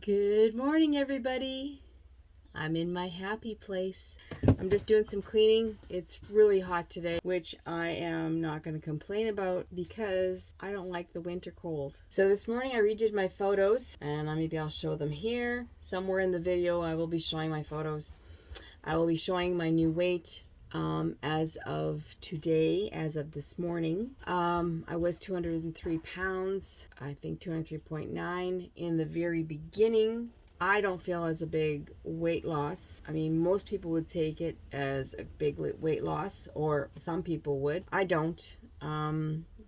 Good morning, everybody. I'm in my happy place. I'm just doing some cleaning. It's really hot today, which I am not going to complain about because I don't like the winter cold. So this morning I redid my photos, and maybe I'll show them here. Somewhere in the video I will be showing my photos. I will be showing my new weight as of today, as of this morning. I was 203 pounds, I think 203.9 in the very beginning. I don't feel as a big weight loss. I mean, most people would take it as a big weight loss, or some people would. I don't.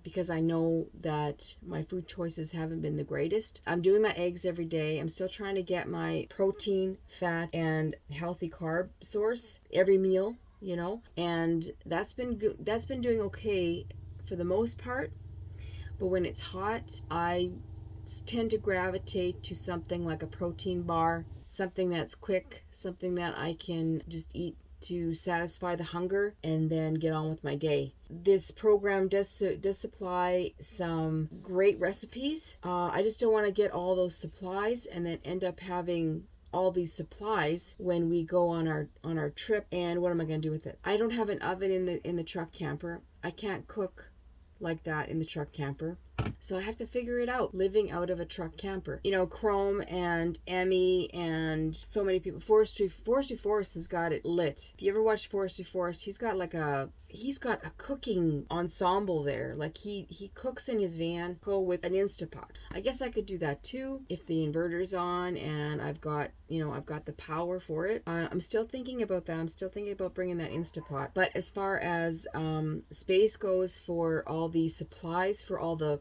Because I know that my food choices haven't been the greatest. I'm doing my eggs every day. I'm still trying to get my protein, fat, and healthy carb source every meal, and that's been doing okay for the most part. But when it's hot, I tend to gravitate to something like a protein bar, something that's quick, something that I can just eat to satisfy the hunger and then get on with my day. This program does supply some great recipes. I just don't want to get all those supplies and then end up having all these supplies when we go on our trip. And what am I going to do with it? I don't have an oven in the truck camper. I can't cook like that in the truck camper. So I have to figure it out living out of a truck camper. Chrome and Emmy and so many people. Forestry Forest has got it lit. If you ever watch Forestry Forest, he's got a cooking ensemble there. Like he cooks in his van with an Instapot. I guess I could do that too if the inverter's on and I've got the power for it. I'm still thinking about that. I'm still thinking about bringing that Instapot. But as far as space goes for all the supplies for all the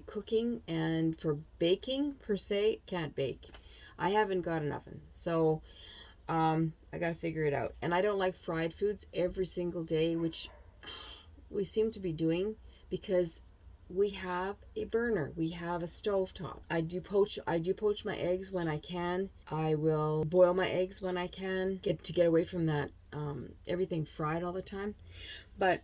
cooking and for baking per se, can't bake. I haven't got an oven, so I gotta figure it out. And I don't like fried foods every single day, which we seem to be doing because we have a burner, we have a stovetop. I do poach my eggs when I can. I will boil my eggs when I can, get away from that everything fried all the time. But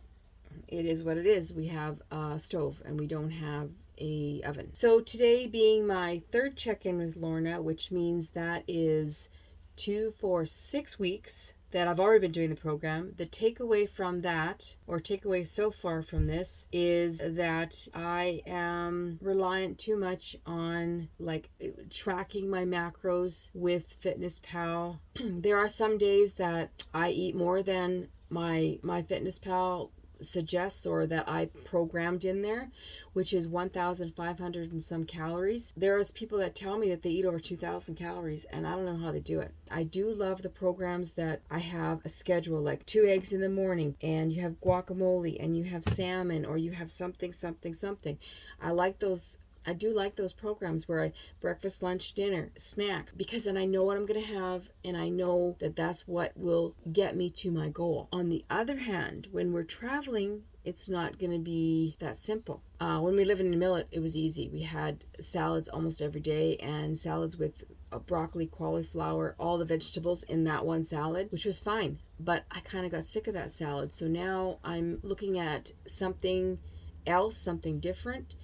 it is what it is. We have a stove and we don't have a oven. So today being my third check-in with Lorna, which means that is 2, 4, 6 weeks that I've already been doing the program. The takeaway from that, or takeaway so far from this, is that I am reliant too much on tracking my macros with FitnessPal. There are some days that I eat more than my FitnessPal suggests, or that I programmed in there, which is 1,500 and some calories. There's people that tell me that they eat over 2,000 calories, and I don't know how they do it. I do love the programs that I have a schedule, like 2 eggs in the morning, and you have guacamole, and you have salmon, or you have something. I do like those programs where I breakfast, lunch, dinner, snack, because then I know what I'm going to have and I know that that's what will get me to my goal. On the other hand, when we're traveling, it's not going to be that simple. When we lived in Millet, it was easy. We had salads almost every day, and salads with broccoli, cauliflower, all the vegetables in that one salad, which was fine. But I kind of got sick of that salad. So now I'm looking at something else, something different.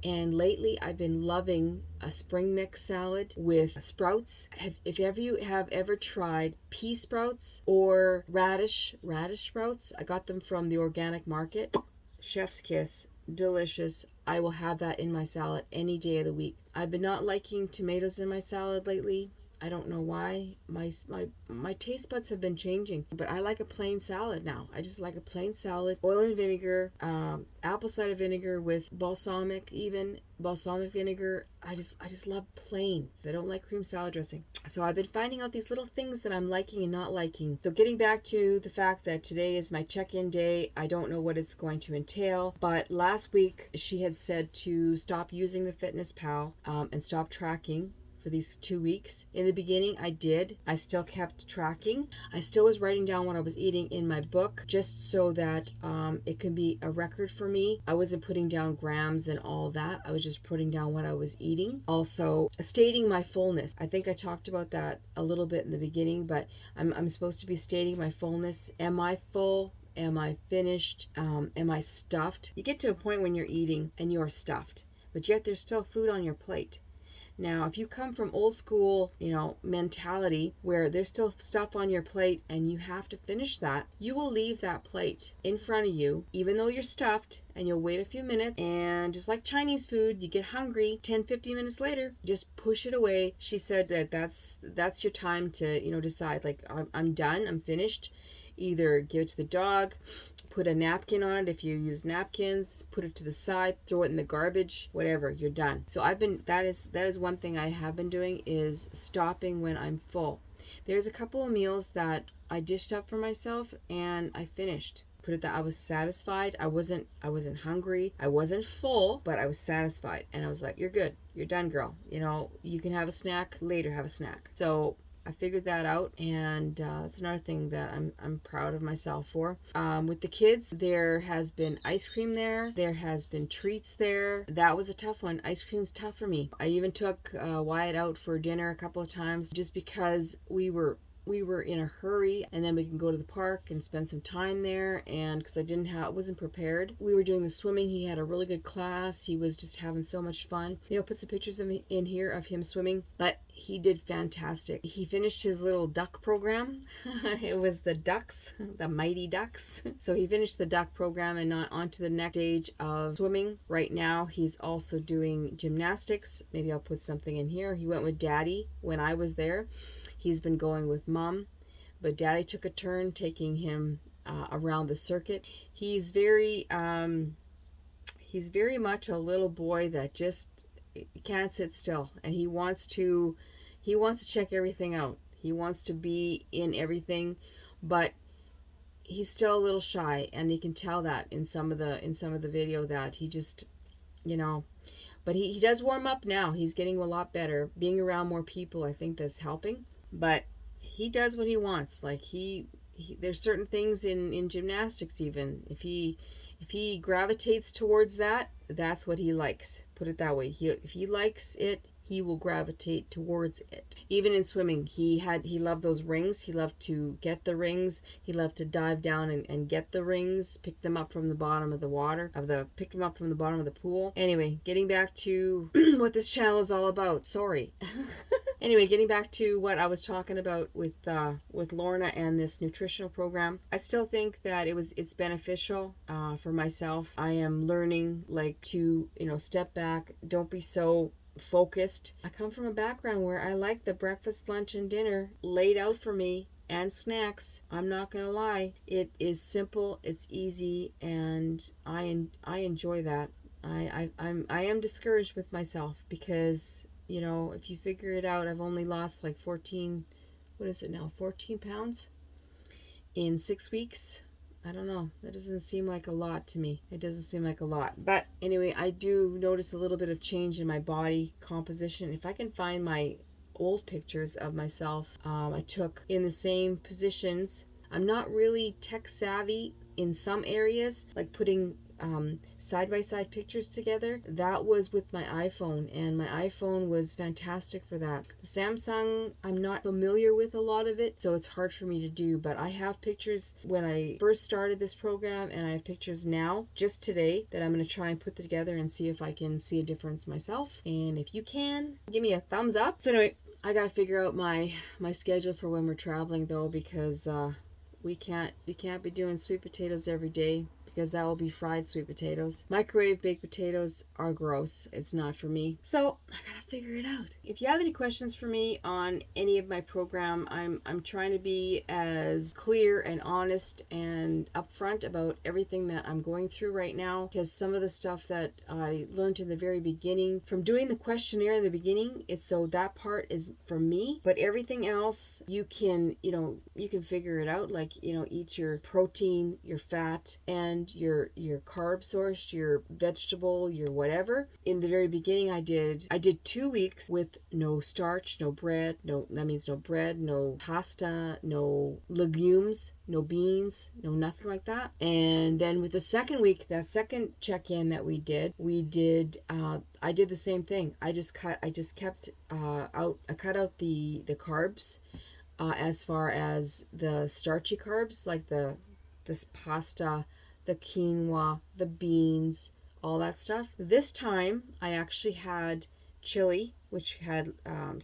And lately I've been loving a spring mix salad with sprouts. If you have ever tried pea sprouts or radish sprouts, I got them from the organic market. Chef's kiss, delicious. I will have that in my salad any day of the week. I've been not liking tomatoes in my salad lately. I don't know why. My taste buds have been changing, but I like a plain salad now. I just like a plain salad, oil and vinegar, apple cider vinegar with balsamic vinegar. I just love plain. I don't like cream salad dressing. So I've been finding out these little things that I'm liking and not liking. So getting back to the fact that today is my check-in day, I don't know what it's going to entail, but last week she had said to stop using the FitnessPal and stop tracking for these 2 weeks. In the beginning, I did. I still kept tracking. I still was writing down what I was eating in my book, just so that it can be a record for me. I wasn't putting down grams and all that. I was just putting down what I was eating. Also, stating my fullness. I think I talked about that a little bit in the beginning, but I'm supposed to be stating my fullness. Am I full? Am I finished? Am I stuffed? You get to a point when you're eating and you're stuffed, but yet there's still food on your plate. Now, if you come from old school, mentality where there's still stuff on your plate and you have to finish that, you will leave that plate in front of you, even though you're stuffed, and you'll wait a few minutes. And just like Chinese food, you get hungry 10-15 minutes later, just push it away. She said that's your time to, decide, like, I'm done, I'm finished. Either give it to the dog, put a napkin on it if you use napkins, put it to the side, throw it in the garbage, whatever, you're done. So that is one thing I have been doing, is stopping when I'm full. There's a couple of meals that I dished up for myself and I finished. Put it that I was satisfied. I wasn't hungry. I wasn't full, but I was satisfied. And I was like, you're good. You're done, girl. You can have a snack later, have a snack. So I figured that out, and that's another thing that I'm proud of myself for. With the kids, there has been ice cream there. There has been treats there. That was a tough one. Ice cream's tough for me. I even took Wyatt out for dinner a couple of times just because we were in a hurry, and then we can go to the park and spend some time there. And because I wasn't prepared. We were doing the swimming. He had a really good class. He was just having so much fun. Put some pictures in here of him swimming, but he did fantastic. He finished his little duck program. It was the ducks, the mighty ducks. So he finished the duck program and on to the next stage of swimming. Right now, he's also doing gymnastics. Maybe I'll put something in here. He went with Daddy when I was there. He's been going with Mom, but Daddy took a turn taking him around the circuit. He's very much a little boy that just can't sit still, and he wants to check everything out. He wants to be in everything, but he's still a little shy, and you can tell that in some of the video that he just, but he does warm up now. He's getting a lot better. Being around more people, I think that's helping. But he does what he wants. Like there's certain things in gymnastics, even if he gravitates towards that, that's what he likes. Put it that way. If he likes it, he will gravitate towards it. Even in swimming, he loved those rings. He loved to get the rings. He loved to dive down and get the rings, pick them up from the bottom of the water, pick them up from the bottom of the pool. Anyway, getting back to what this channel is all about. Sorry. Anyway, getting back to what I was talking about with Lorna and this nutritional program, I still think that it's beneficial for myself. I am learning to step back, don't be so focused. I come from a background where I like the breakfast, lunch, and dinner laid out for me, and snacks. I'm not gonna lie, it is simple, it's easy, and I enjoy that. I am discouraged with myself because if you figure it out, I've only lost like 14 pounds in 6 weeks. I don't know. That doesn't seem like a lot to me. It doesn't seem like a lot. But anyway, I do notice a little bit of change in my body composition. If I can find my old pictures of myself, I took in the same positions. I'm not really tech savvy in some areas, like putting side-by-side pictures together. That was with my iPhone, and my iPhone was fantastic for that. The Samsung, I'm not familiar with a lot of it, so it's hard for me to do, but I have pictures when I first started this program, and I have pictures now, just today, that I'm going to try and put together and see if I can see a difference myself. And if you can, give me a thumbs up. So anyway, I got to figure out my schedule for when we're traveling, though, because we can't be doing sweet potatoes every day, because that will be fried sweet potatoes. Microwave baked potatoes are gross. It's not for me. So I gotta figure it out. If you have any questions for me on any of my program, I'm trying to be as clear and honest and upfront about everything that I'm going through right now, because some of the stuff that I learned in the very beginning from doing the questionnaire in the beginning, so that part is for me, but everything else you can figure it out, like eat your protein, your fat, and your carb source, your vegetable, your whatever. In the very beginning, I did 2 weeks with no starch, no bread, that means no bread, no pasta, no legumes, no beans, no nothing like that. And then with the second week, that second check-in that I did the same thing. I cut out the carbs, as far as the starchy carbs, like this pasta, the quinoa, the beans, all that stuff. This time I actually had chili, which had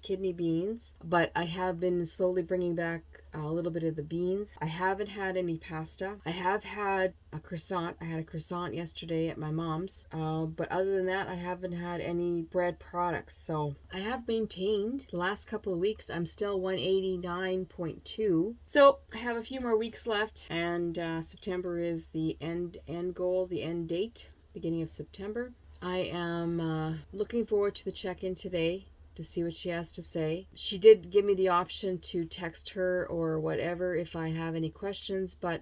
kidney beans, but I have been slowly bringing back a little bit of the beans. I haven't had any pasta. I have had a croissant. I had a croissant yesterday at my mom's, but other than that, I haven't had any bread products. So I have maintained the last couple of weeks. I'm still 189.2. So I have a few more weeks left, and September is the end goal, the end date, beginning of September. I am looking forward to the check-in today to see what she has to say. She did give me the option to text her or whatever if I have any questions, but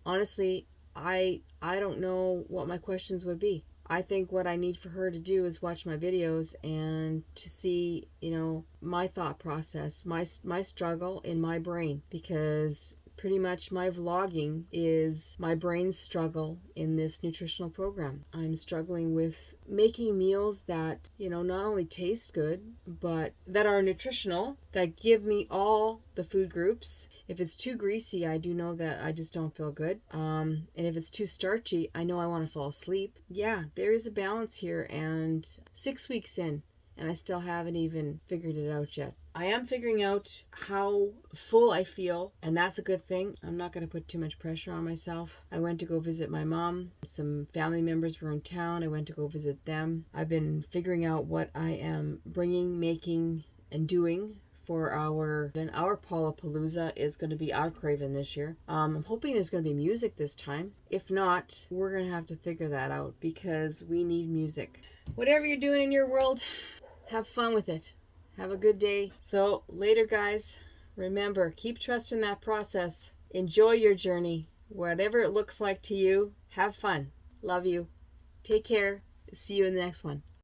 honestly, I don't know what my questions would be. I think what I need for her to do is watch my videos and to see, my thought process, my struggle in my brain, because pretty much my vlogging is my brain's struggle in this nutritional program. I'm struggling with making meals that, not only taste good, but that are nutritional, that give me all the food groups. If it's too greasy, I do know that I just don't feel good. And if it's too starchy, I know I want to fall asleep. Yeah, there is a balance here, and 6 weeks in, and I still haven't even figured it out yet. I am figuring out how full I feel, and that's a good thing. I'm not going to put too much pressure on myself. I went to go visit my mom. Some family members were in town. I went to go visit them. I've been figuring out what I am bringing, making, and doing for our Palapalooza is going to be our Craven this year. I'm hoping there's going to be music this time. If not, we're going to have to figure that out because we need music. Whatever you're doing in your world, have fun with it. Have a good day. So later, guys, remember, keep trusting that process. Enjoy your journey. Whatever it looks like to you, have fun. Love you. Take care. See you in the next one.